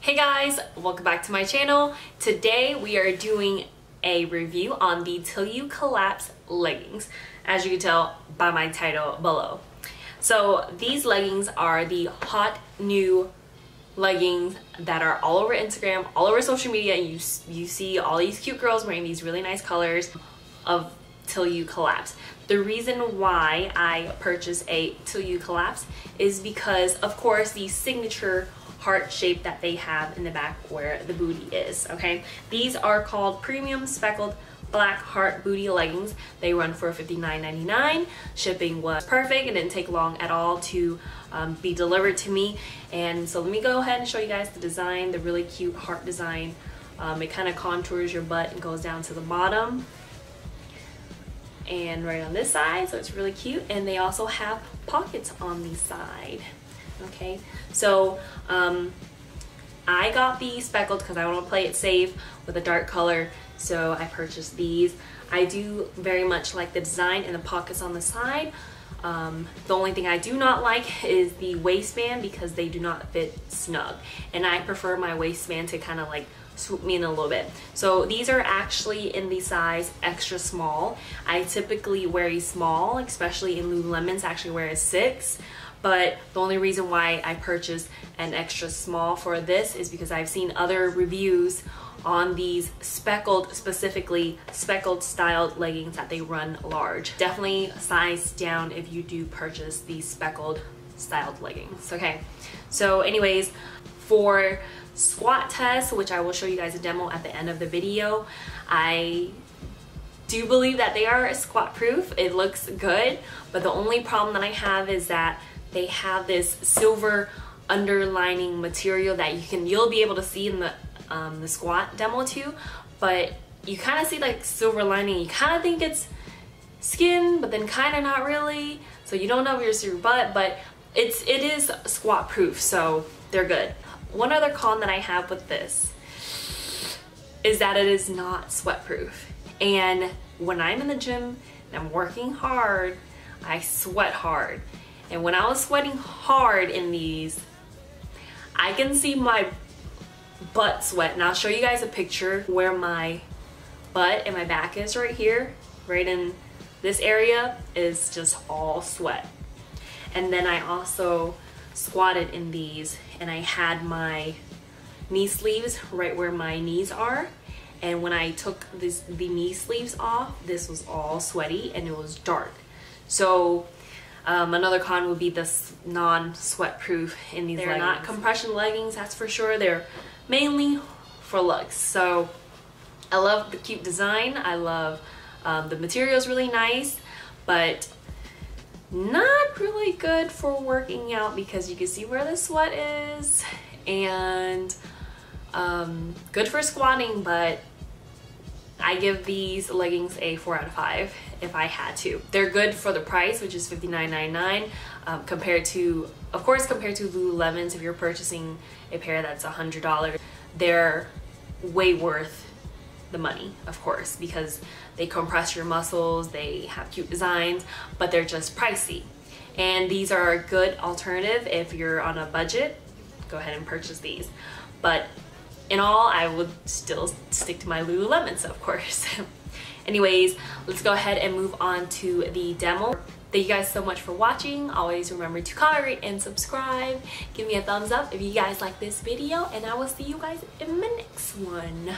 Hey guys, welcome back to my channel. Today we are doing a review on the Till You Collapse leggings, as you can tell by my title below. So these leggings are the hot new leggings that are all over Instagram, all over social media, and you see all these cute girls wearing these really nice colors of Till You Collapse. The reason why I purchased a Till You Collapse is because, of course, the signature heart shape that they have in the back where the booty is. Okay, these are called premium speckled black heart booty leggings. They run for $59.99. Shipping was perfect. It didn't take long at all to be delivered to me. And so let me go ahead and show you guys the design, the really cute heart design. It kind of contours your butt and goes down to the bottom and right on this side, so it's really cute. And they also have pockets on the side. Okay, so I got the speckled because I want to play it safe with a dark color, so I purchased these. I do very much like the design and the pockets on the side. The only thing I do not like is the waistband because they do not fit snug, and I prefer my waistband to kind of like swoop me in a little bit. So these are actually in the size extra small. I typically wear a small, especially in Lululemons, actually wear a 6. But the only reason why I purchased an extra small for this is because I've seen other reviews on these speckled, specifically speckled styled leggings that they run large. Definitely size down if you do purchase these speckled styled leggings. Okay, so anyways, for squat test, which I will show you guys a demo at the end of the video, I do believe that they are squat proof. It looks good, but the only problem that I have is that they have this silver underlining material that you'll be able to see in the squat demo too, but you kind of see like silver lining. You kind of think it's skin, but then kind of not really, so you don't know if it's your butt, but it is squat proof, so they're good. One other con that I have with this is that it is not sweat proof, and when I'm in the gym and I'm working hard, I sweat hard. And when I was sweating hard in these, I can see my butt sweat. And I'll show you guys a picture where my butt and my back is right here. Right in this area is just all sweat. And then I also squatted in these and I had my knee sleeves right where my knees are. And when I took the knee sleeves off, this was all sweaty and it was dark. So another con would be this non-sweat proof in these leggings. They're not compression leggings, that's for sure. They're mainly for looks. So I love the cute design. I love the material is really nice, but not really good for working out because you can see where the sweat is, and good for squatting, but I give these leggings a 4 out of 5 if I had to. They're good for the price, which is $59.99, compared to Lululemons. If you're purchasing a pair that's $100, they're way worth the money, of course, because they compress your muscles, they have cute designs, but they're just pricey. And these are a good alternative if you're on a budget. Go ahead and purchase these. But in all, I would still stick to my Lululemons, of course. Anyways, let's go ahead and move on to the demo. Thank you guys so much for watching. Always remember to comment, rate, and subscribe. Give me a thumbs up if you guys like this video, and I will see you guys in my next one.